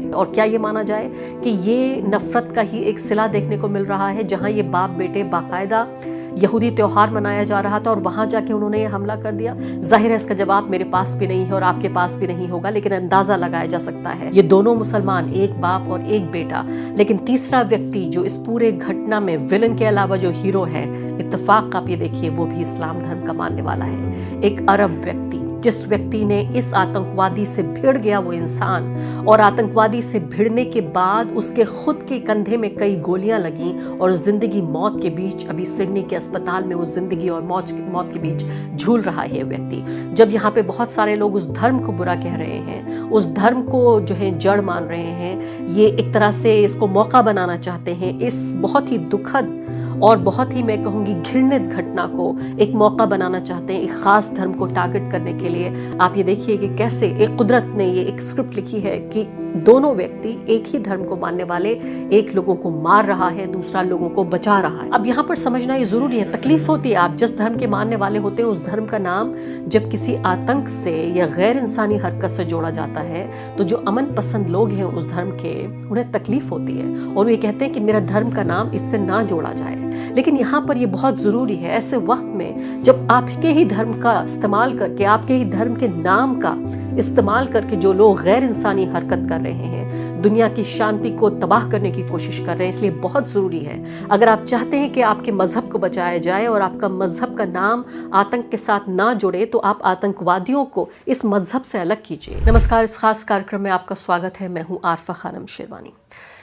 है। और क्या ये माना जाए कि ये नफरत का ही एक सिला देखने को मिल रहा है, जहां ये बाप बेटे बाकायदा यहूदी त्योहार मनाया जा रहा था और वहां जाके उन्होंने ये हमला कर दिया। जाहिर है इसका जवाब मेरे पास भी नहीं है और आपके पास भी नहीं होगा, लेकिन अंदाजा लगाया जा सकता है ये दोनों मुसलमान, एक बाप और एक बेटा, लेकिन तीसरा व्यक्ति जो इस पूरे घटना में विलन के अलावा जो हीरो है, इत्तेफाक आप ये देखिए वो भी इस्लाम धर्म का मानने वाला है। एक अरब व्यक्ति, जिस व्यक्ति ने इस आतंकवादी से भिड़ गया वो इंसान, और आतंकवादी से भिड़ने के बाद उसके खुद के कंधे में कई गोलियां लगी और जिंदगी मौत के बीच, अभी सिडनी के अस्पताल में वो जिंदगी और मौत के बीच झूल रहा है व्यक्ति। जब यहाँ पे बहुत सारे लोग उस धर्म को बुरा कह रहे हैं, उस धर्म को जो है जड़ मान रहे हैं, ये एक तरह से इसको मौका बनाना चाहते हैं, इस बहुत ही दुखद और बहुत ही मैं कहूँगी घृणित घटना को एक मौका बनाना चाहते हैं, एक खास धर्म को टारगेट करने के लिए। आप ये देखिए कि कैसे एक कुदरत ने ये एक स्क्रिप्ट लिखी है कि दोनों व्यक्ति एक ही धर्म को मानने वाले, एक लोगों को मार रहा है, दूसरा लोगों को बचा रहा है। अब यहाँ पर समझना ये जरूरी है, तकलीफ होती है, आप जिस धर्म के मानने वाले होते हैं उस धर्म का नाम जब किसी आतंक से या गैर इंसानी हरकत से जोड़ा जाता है, तो जो अमन पसंद लोग हैं उस धर्म के, उन्हें तकलीफ होती है और वे कहते हैं कि मेरा धर्म का नाम इससे ना जोड़ा जाए। लेकिन यहाँ पर ये बहुत जरूरी है, ऐसे वक्त में जब आपके ही धर्म का इस्तेमाल करके, आपके ही धर्म के नाम का इस्तेमाल करके जो लोग गैर इंसानी हरकत कर रहे हैं, दुनिया की शांति को तबाह करने की कोशिश कर रहे हैं, इसलिए बहुत जरूरी है, अगर आप चाहते हैं कि आपके मजहब को बचाया जाए और आपका मजहब का नाम आतंक के साथ ना जुड़े, तो आप आतंकवादियों को इस मजहब से अलग कीजिए। नमस्कार, इस खास कार्यक्रम में आपका स्वागत है। मैं हूँ आरफा खानम शेरवानी।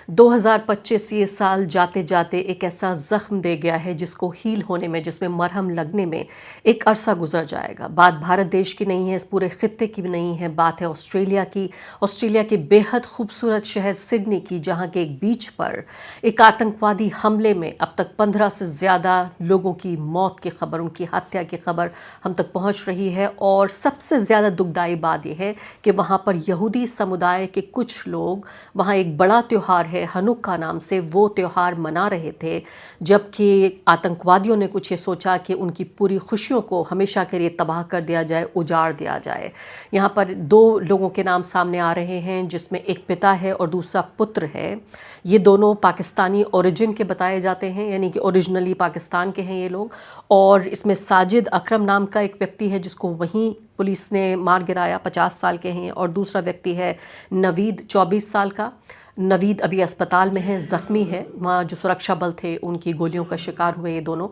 2025 ये साल जाते जाते एक ऐसा जख्म दे गया है जिसको हील होने में, जिसमें मरहम लगने में एक अरसा गुजर जाएगा। बात भारत देश की नहीं है, इस पूरे खित्ते की भी नहीं है, बात है ऑस्ट्रेलिया की। ऑस्ट्रेलिया के बेहद खूबसूरत शहर सिडनी की, जहां के एक बीच पर एक आतंकवादी हमले में अब तक 15 से ज़्यादा लोगों की मौत की खबर, उनकी हत्या की खबर हम तक पहुंच रही है। और सबसे ज़्यादा दुखदाई बात यह है कि वहाँ पर यहूदी समुदाय के कुछ लोग, वहाँ एक बड़ा त्यौहार हनुक्का नाम से, वो त्योहार मना रहे थे, जबकि आतंकवादियों ने कुछ ये सोचा कि उनकी पूरी खुशियों को हमेशा के लिए तबाह कर दिया जाए, उजाड़ दिया जाए। यहाँ पर दो लोगों के नाम सामने आ रहे हैं, जिसमें एक पिता है और दूसरा पुत्र है। ये दोनों पाकिस्तानी ओरिजिन के बताए जाते हैं, यानी कि ओरिजिनली पाकिस्तान के हैं ये लोग। और इसमें साजिद अकरम नाम का एक व्यक्ति है जिसको वहीं पुलिस ने मार गिराया, 50 साल के हैं। और दूसरा व्यक्ति है नवीद, 24 साल का। नवीद अभी अस्पताल में है, ज़ख्मी है, वहाँ जो सुरक्षा बल थे उनकी गोलियों का शिकार हुए ये दोनों।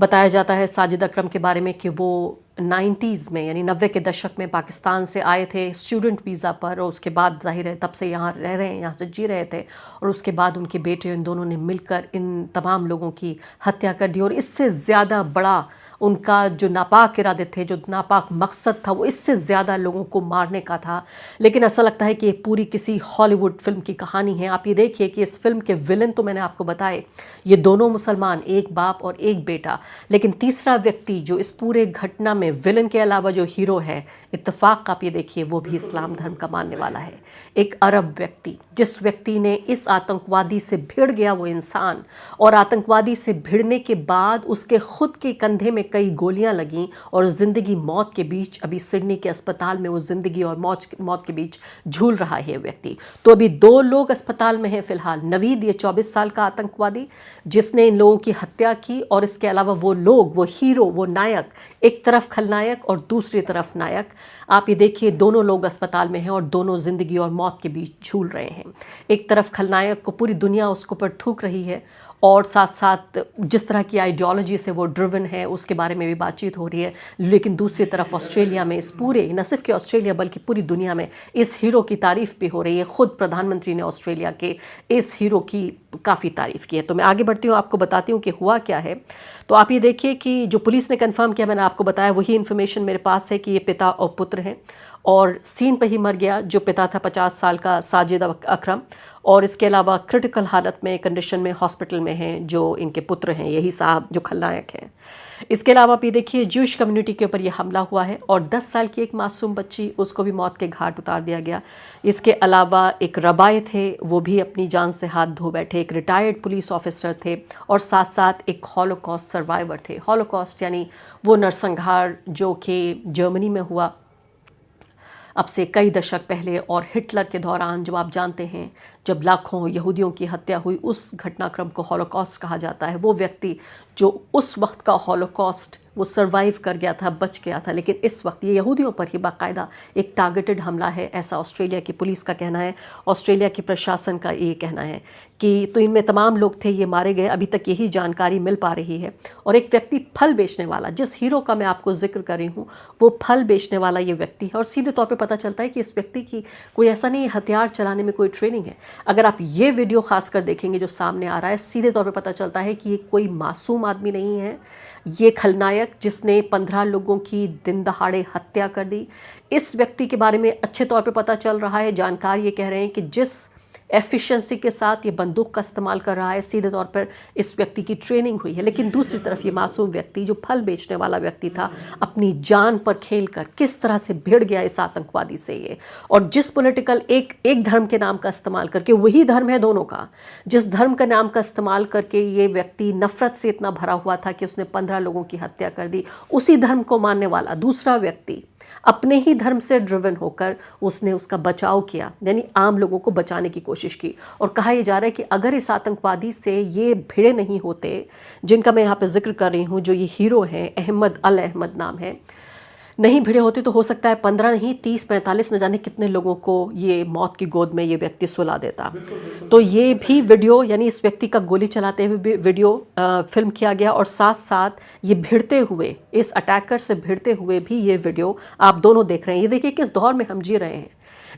बताया जाता है साजिद अकरम के बारे में कि वो 90s में, यानी 90 के दशक में पाकिस्तान से आए थे स्टूडेंट वीज़ा पर, और उसके बाद जाहिर है तब से यहाँ रह रहे हैं, यहाँ से जी रहे थे। और उसके बाद उनके बेटे, इन दोनों ने मिलकर इन तमाम लोगों की हत्या कर दी। और इससे ज़्यादा बड़ा उनका जो नापाक इरादे थे, जो नापाक मकसद था, वो इससे ज़्यादा लोगों को मारने का था। लेकिन ऐसा लगता है कि ये पूरी किसी हॉलीवुड फिल्म की कहानी है। आप ये देखिए कि इस फिल्म के विलन तो मैंने आपको बताए, ये दोनों मुसलमान, एक बाप और एक बेटा, लेकिन तीसरा व्यक्ति जो इस पूरे घटना में विलन के अलावा जो हीरो है, इत्तेफाक आप ये देखिए वो भी इस्लाम धर्म का मानने वाला है। एक अरब व्यक्ति, जिस व्यक्ति ने इस आतंकवादी से भिड़ गया वो इंसान, और आतंकवादी से भिड़ने के बाद उसके खुद के कंधे में कई गोलियां लगीं और जिंदगी मौत के बीच, अभी सिडनी के अस्पताल में वो जिंदगी और मौत के बीच झूल रहा है व्यक्ति। तो अभी 2 लोग अस्पताल में हैं फिलहाल। नवीद, ये 24 साल का आतंकवादी जिसने इन लोगों की हत्या की, और इसके अलावा वो लोग, वो हीरो, वो नायक, एक तरफ खलनायक और दूसरी तरफ नायक। आप ये देखिए दोनों लोग अस्पताल में हैं और दोनों जिंदगी और मौत के बीच झूल रहे हैं। एक तरफ खलनायक को पूरी दुनिया उसके ऊपर थूक रही है, और साथ साथ जिस तरह की आइडियोलॉजी से वो ड्रिवन है उसके बारे में भी बातचीत हो रही है। लेकिन दूसरी तरफ ऑस्ट्रेलिया में, इस पूरे, न सिर्फ कि ऑस्ट्रेलिया बल्कि पूरी दुनिया में इस हीरो की तारीफ भी हो रही है। खुद प्रधानमंत्री ने ऑस्ट्रेलिया के इस हीरो की काफ़ी तारीफ की है। तो मैं आगे बढ़ती हूँ, आपको बताती हूँ कि हुआ क्या है। तो आप ये देखिए कि जो पुलिस ने कंफर्म किया, मैंने आपको बताया वही इन्फॉर्मेशन मेरे पास है कि ये पिता और पुत्र हैं। और सीन पर ही मर गया जो पिता था, 50 साल का साजिद अकरम, और इसके अलावा क्रिटिकल हालत में, कंडीशन में हॉस्पिटल में हैं जो इनके पुत्र हैं, यही साहब जो खलनायक हैं। इसके अलावा आप ये देखिए ज्यूश कम्युनिटी के ऊपर ये हमला हुआ है, और 10 साल की एक मासूम बच्ची, उसको भी मौत के घाट उतार दिया गया। इसके अलावा एक रबाए थे, वो भी अपनी जान से हाथ धो बैठे। एक रिटायर्ड पुलिस ऑफिसर थे, और साथ साथ एक हॉलोकॉस्ट सर्वाइवर थे। हॉलोकॉस्ट यानी वो नरसंहार जो कि जर्मनी में हुआ। अब से कई दशक पहले और हिटलर के दौरान, जो आप जानते हैं जब लाखों यहूदियों की हत्या हुई, उस घटनाक्रम को हॉलोकॉस्ट कहा जाता है। वो व्यक्ति जो उस वक्त का हॉलोकॉस्ट वो सरवाइव कर गया था, बच गया था, लेकिन इस वक्त ये यहूदियों पर ही बाकायदा एक टारगेटेड हमला है, ऐसा ऑस्ट्रेलिया की पुलिस का कहना है, ऑस्ट्रेलिया के प्रशासन का ये कहना है कि तो इनमें तमाम लोग थे, ये मारे गए, अभी तक यही जानकारी मिल पा रही है। और एक व्यक्ति फल बेचने वाला, जिस हीरो का मैं आपको जिक्र कर रही हूँ, वो फल बेचने वाला ये व्यक्ति है। और सीधे तौर पे पता चलता है कि इस व्यक्ति की कोई ऐसा नहीं हथियार चलाने में कोई ट्रेनिंग है। अगर आप ये वीडियो खासकर देखेंगे जो सामने आ रहा है, सीधे तौर पे पता चलता है कि ये कोई मासूम आदमी नहीं है। ये खलनायक जिसने 15 लोगों की दिन दहाड़े हत्या कर दी, इस व्यक्ति के बारे में अच्छे तौर पे पता चल रहा है। जानकार ये कह रहे हैं कि जिस एफिशिएंसी के साथ ये बंदूक का इस्तेमाल कर रहा है, सीधे तौर पर इस व्यक्ति की ट्रेनिंग हुई है। लेकिन दूसरी तरफ ये मासूम व्यक्ति जो फल बेचने वाला व्यक्ति था, अपनी जान पर खेलकर किस तरह से भिड़ गया इस आतंकवादी से ये। और जिस पॉलिटिकल एक धर्म के नाम का इस्तेमाल करके, वही धर्म है दोनों का, जिस धर्म का नाम का इस्तेमाल करके ये व्यक्ति नफरत से इतना भरा हुआ था कि उसने 15 लोगों की हत्या कर दी, उसी धर्म को मानने वाला दूसरा व्यक्ति अपने ही धर्म से ड्रिवन होकर उसने उसका बचाव किया, यानी आम लोगों को बचाने की कोशिश की। और कहा यह जा रहा है कि अगर इस आतंकवादी से ये भिड़े नहीं होते, जिनका मैं यहाँ पे जिक्र कर रही हूँ, जो ये हीरो हैं, अहमद अल अहमद नाम है, नहीं भिड़े होते तो हो सकता है 15 नहीं 30-45 न जाने कितने लोगों को ये मौत की गोद में ये व्यक्ति सुला देता। तो ये भी वीडियो, यानी इस व्यक्ति का गोली चलाते हुए भी वीडियो फिल्म किया गया, और साथ साथ ये भिड़ते हुए, इस अटैकर से भिड़ते हुए भी ये वीडियो आप दोनों देख रहे हैं। ये देखिए किस दौर में हम जी रहे हैं,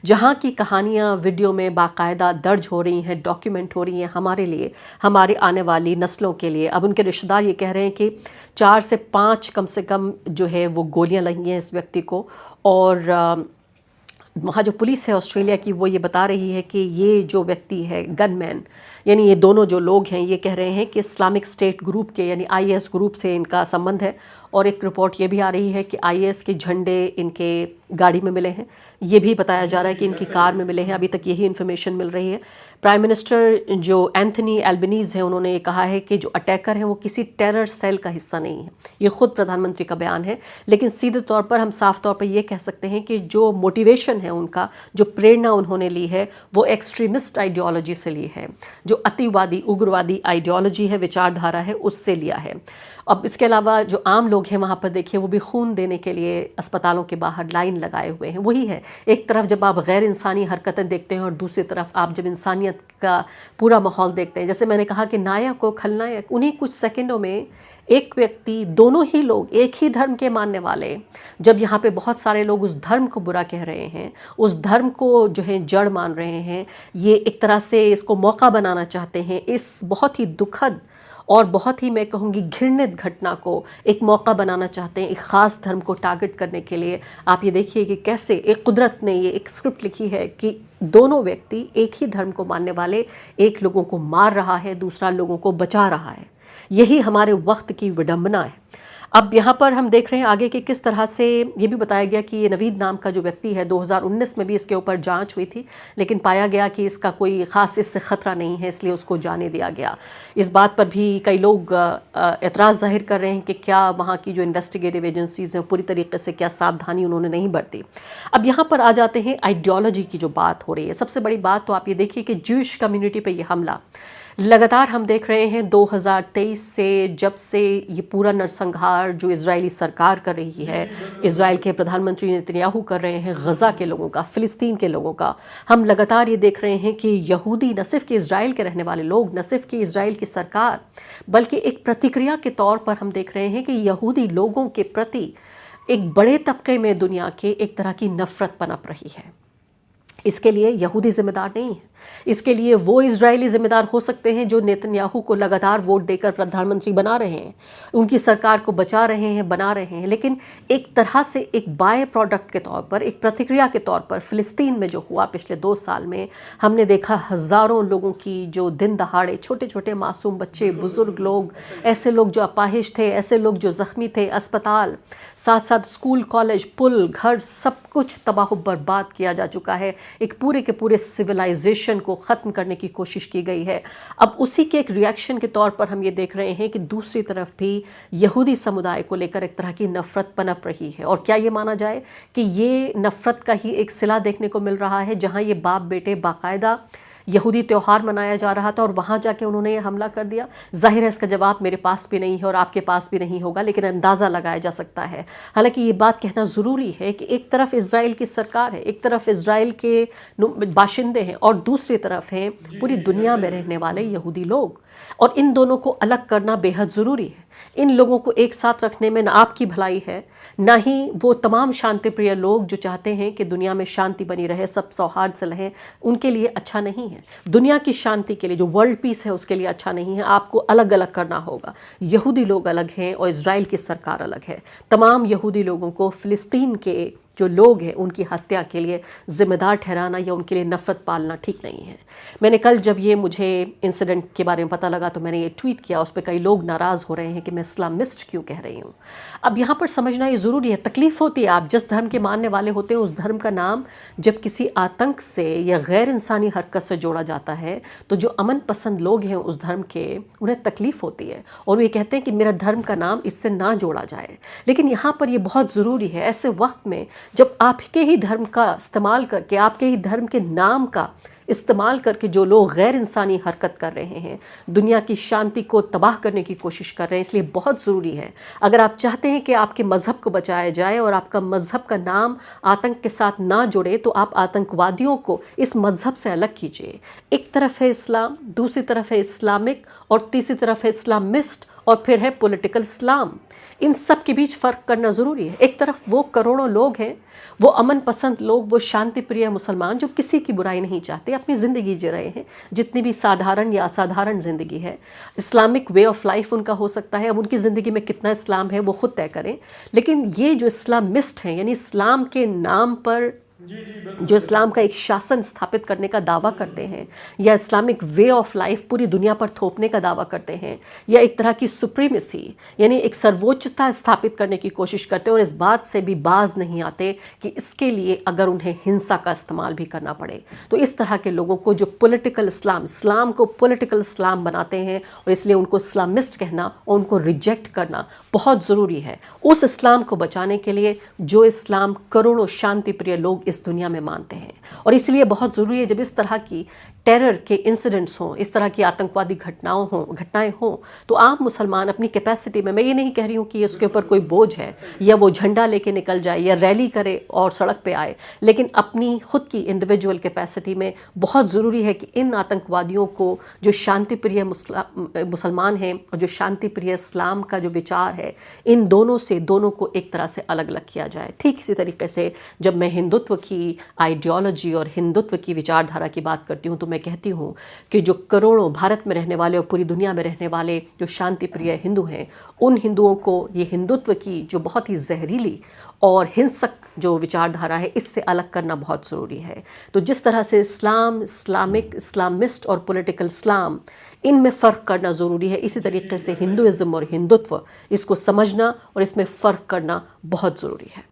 जहाँ की कहानियाँ वीडियो में बाकायदा दर्ज हो रही हैं, डॉक्यूमेंट हो रही हैं हमारे लिए, हमारी आने वाली नस्लों के लिए। अब उनके रिश्तेदार ये कह रहे हैं कि 4 से 5 कम से कम जो है वो गोलियां लगी हैं इस व्यक्ति को। और वहाँ जो पुलिस है ऑस्ट्रेलिया की, वो ये बता रही है कि ये जो व्यक्ति है गनमैन, यानी ये दोनों जो लोग हैं, ये कह रहे हैं कि इस्लामिक स्टेट ग्रुप के, यानी IS ग्रुप से इनका संबंध है। और एक रिपोर्ट ये भी आ रही है कि IS के झंडे इनके गाड़ी में मिले हैं, ये भी बताया जा रहा है कि इनकी कार में मिले हैं। अभी तक यही इन्फॉर्मेशन मिल रही है। प्राइम मिनिस्टर जो एंथनी एल्बनीज़ हैं, उन्होंने ये कहा है कि जो अटैकर है वो किसी टेरर सेल का हिस्सा नहीं है। ये खुद प्रधानमंत्री का बयान है। लेकिन सीधे तौर पर हम साफ तौर पर ये कह सकते हैं कि जो मोटिवेशन है उनका, जो प्रेरणा उन्होंने ली है, वो एक्सट्रीमिस्ट आइडियोलॉजी से ली है, जो अतिवादी उग्रवादी आइडियोलॉजी है, विचारधारा है, उससे लिया है। अब इसके अलावा जो आम लोग हैं वहाँ पर देखिए, वो भी खून देने के लिए अस्पतालों के बाहर लाइन लगाए हुए हैं। वही है, एक तरफ जब आप गैर इंसानी हरकतें देखते हैं और दूसरी तरफ आप जब इंसानियत का पूरा माहौल देखते हैं। जैसे मैंने कहा कि नायक और खलनायक, उन्हीं कुछ सेकंडों में एक व्यक्ति, दोनों ही लोग एक ही धर्म के मानने वाले, जब यहाँ पे बहुत सारे लोग उस धर्म को बुरा कह रहे हैं, उस धर्म को जो है जड़ मान रहे हैं, ये एक तरह से इसको मौका बनाना चाहते हैं, इस बहुत ही दुखद और बहुत ही, मैं कहूँगी, घृणित घटना को एक मौका बनाना चाहते हैं, एक ख़ास धर्म को टारगेट करने के लिए। आप ये देखिए कि कैसे एक कुदरत ने ये एक स्क्रिप्ट लिखी है कि दोनों व्यक्ति एक ही धर्म को मानने वाले, एक लोगों को मार रहा है, दूसरा लोगों को बचा रहा है। यही हमारे वक्त की विडंबना है। अब यहाँ पर हम देख रहे हैं आगे कि किस तरह से ये भी बताया गया कि ये नवीद नाम का जो व्यक्ति है, 2019 में भी इसके ऊपर जांच हुई थी, लेकिन पाया गया कि इसका कोई ख़ास इससे ख़तरा नहीं है, इसलिए उसको जाने दिया गया। इस बात पर भी कई लोग एतराज़ जाहिर कर रहे हैं कि क्या वहाँ की जो इन्वेस्टिगेटिव एजेंसीज़ हैं पूरी तरीके से क्या सावधानी उन्होंने नहीं बरती। अब यहाँ पर आ जाते हैं आइडियोलॉजी की जो बात हो रही है। सबसे बड़ी बात तो आप ये देखिए कि ज्यूश कम्युनिटी पर यह हमला लगातार हम देख रहे हैं 2023 से, जब से ये पूरा नरसंहार जो इजरायली सरकार कर रही है, इजराइल के प्रधानमंत्री नेतन्याहू कर रहे हैं गज़ा के लोगों का, फ़िलिस्तीन के लोगों का, हम लगातार ये देख रहे हैं कि यहूदी, न सिर्फ कि इजराइल के रहने वाले लोग, न सिर्फ कि इजराइल की सरकार, बल्कि एक प्रतिक्रिया के तौर पर हम देख रहे हैं कि यहूदी लोगों के प्रति एक बड़े तबके में दुनिया के एक तरह की नफ़रत पनप रही है। इसके लिए यहूदी जिम्मेदार नहीं है, इसके लिए वो इजरायली जिम्मेदार हो सकते हैं जो नेतन्याहू को लगातार वोट देकर प्रधानमंत्री बना रहे हैं, उनकी सरकार को बचा रहे हैं, बना रहे हैं। लेकिन एक तरह से एक बाय प्रोडक्ट के तौर पर, एक प्रतिक्रिया के तौर पर, फ़िलिस्तीन में जो हुआ पिछले 2 साल में, हमने देखा हज़ारों लोगों की जो दिन दहाड़े, छोटे छोटे मासूम बच्चे, बुज़ुर्ग लोग, ऐसे लोग जो अपाहिज थे, ऐसे लोग जो ज़ख्मी थे, अस्पताल, साथ साथ स्कूल, कॉलेज, पुल, घर, सब कुछ तबाह बर्बाद किया जा चुका है। एक पूरे के पूरे सिविलाइजेशन रिएक्शन को ख़त्म करने की कोशिश की गई है। अब उसी के एक रिएक्शन के तौर पर हम ये देख रहे हैं कि दूसरी तरफ भी यहूदी समुदाय को लेकर एक तरह की नफ़रत पनप रही है। और क्या ये माना जाए कि ये नफ़रत का ही एक सिला देखने को मिल रहा है, जहाँ ये बाप बेटे बाकायदा यहूदी त्यौहार मनाया जा रहा था और वहाँ जाके उन्होंने ये हमला कर दिया। जाहिर है इसका जवाब मेरे पास भी नहीं है और आपके पास भी नहीं होगा, लेकिन अंदाज़ा लगाया जा सकता है। हालांकि ये बात कहना ज़रूरी है कि एक तरफ इज़राइल की सरकार है, एक तरफ इज़राइल के बाशिंदे हैं और दूसरी तरफ हैं पूरी दुनिया में रहने वाले यहूदी लोग, और इन दोनों को अलग करना बेहद ज़रूरी है। इन लोगों को एक साथ रखने में न आपकी भलाई है, ना ही वो तमाम शांति प्रिय लोग जो चाहते हैं कि दुनिया में शांति बनी रहे, सब सौहार्द से रहें, उनके लिए अच्छा नहीं है। दुनिया की शांति के लिए, जो वर्ल्ड पीस है, उसके लिए अच्छा नहीं है। आपको अलग अलग करना होगा। यहूदी लोग अलग हैं और इज़राइल की सरकार अलग है। तमाम यहूदी लोगों को फ़िलिस्तीन के जो लोग हैं उनकी हत्या के लिए जिम्मेदार ठहराना या उनके लिए नफ़रत पालना ठीक नहीं है। मैंने कल जब ये मुझे इंसिडेंट के बारे में पता लगा तो मैंने ये ट्वीट किया। उस पर कई लोग नाराज़ हो रहे हैं कि मैं इस्लामिस्ट क्यों कह रही हूँ। अब यहाँ पर समझना ये ज़रूरी है, तकलीफ़ होती है। आप जिस धर्म के मानने वाले होते हैं उस धर्म का नाम जब किसी आतंक से या गैर इंसानी हरकत से जोड़ा जाता है तो जो अमन पसंद लोग हैं उस धर्म के, उन्हें तकलीफ़ होती है और वो ये कहते हैं कि मेरा धर्म का नाम इससे ना जोड़ा जाए। लेकिन यहाँ पर ये बहुत ज़रूरी है ऐसे वक्त में जब आपके ही धर्म का इस्तेमाल करके, आपके ही धर्म के नाम का इस्तेमाल करके जो लोग गैर इंसानी हरकत कर रहे हैं, दुनिया की शांति को तबाह करने की कोशिश कर रहे हैं। इसलिए बहुत ज़रूरी है, अगर आप चाहते हैं कि आपके मज़हब को बचाया जाए और आपका मज़हब का नाम आतंक के साथ ना जुड़े, तो आप आतंकवादियों को इस मज़हब से अलग कीजिए। एक तरफ है इस्लाम, दूसरी तरफ है इस्लामिक और तीसरी तरफ है इस्लामिस्ट और फिर है पॉलिटिकल इस्लाम। इन सब के बीच फ़र्क करना ज़रूरी है। एक तरफ वो करोड़ों लोग हैं, वो अमन पसंद लोग, वो शांति प्रिय मुसलमान जो किसी की बुराई नहीं चाहते, अपनी ज़िंदगी जी रहे हैं, जितनी भी साधारण या असाधारण ज़िंदगी है। इस्लामिक वे ऑफ लाइफ उनका हो सकता है, अब उनकी ज़िंदगी में कितना इस्लाम है वो खुद तय करें। लेकिन ये जो इस्लामिस्ट हैं, यानी इस्लाम के नाम पर जो इस्लाम का एक शासन स्थापित करने का दावा करते हैं या इस्लामिक वे ऑफ लाइफ पूरी दुनिया पर थोपने का दावा करते हैं या एक तरह की सुप्रीमेसी यानी एक सर्वोच्चता स्थापित करने की कोशिश करते हैं और इस बात से भी बाज नहीं आते कि इसके लिए अगर उन्हें हिंसा का इस्तेमाल भी करना पड़े, तो इस तरह के लोगों को जो पॉलिटिकल इस्लाम को पॉलिटिकल इस्लाम बनाते हैं और इसलिए उनको इस्लामिस्ट कहना और उनको रिजेक्ट करना बहुत ज़रूरी है उस इस्लाम को बचाने के लिए जो इस्लाम करोड़ों शांति प्रिय लोग इस दुनिया में मानते हैं। और इसलिए बहुत ज़रूरी है जब इस तरह की टेरर के इंसिडेंट्स हों, इस तरह की आतंकवादी घटनाएं हों, तो आप मुसलमान अपनी कैपेसिटी में, मैं ये नहीं कह रही हूँ कि उसके ऊपर कोई बोझ है या वो झंडा लेके निकल जाए या रैली करे और सड़क पे आए, लेकिन अपनी खुद की इंडिविजुअल कैपेसिटी में बहुत ज़रूरी है कि इन आतंकवादियों को, जो शांति प्रिय मुसलमान हैं और जो शांति प्रिय इस्लाम का जो विचार है, इन दोनों को एक तरह से अलग अलग किया जाए। ठीक इसी तरीके से जब मैं हिंदुत्व की आइडियोलॉजी और हिंदुत्व की विचारधारा की बात करती हूँ तो मैं कहती हूँ कि जो करोड़ों भारत में रहने वाले और पूरी दुनिया में रहने वाले जो शांति प्रिय हिंदू हैं, उन हिंदुओं को ये हिंदुत्व की जो बहुत ही जहरीली और हिंसक जो विचारधारा है, इससे अलग करना बहुत ज़रूरी है। तो जिस तरह से इस्लामिस्ट और पॉलिटिकल इस्लाम, इनमें फ़र्क करना ज़रूरी है, इसी तरीके से हिंदुइज़्म और हिंदुत्व, इसको समझना और इसमें फ़र्क करना बहुत ज़रूरी है।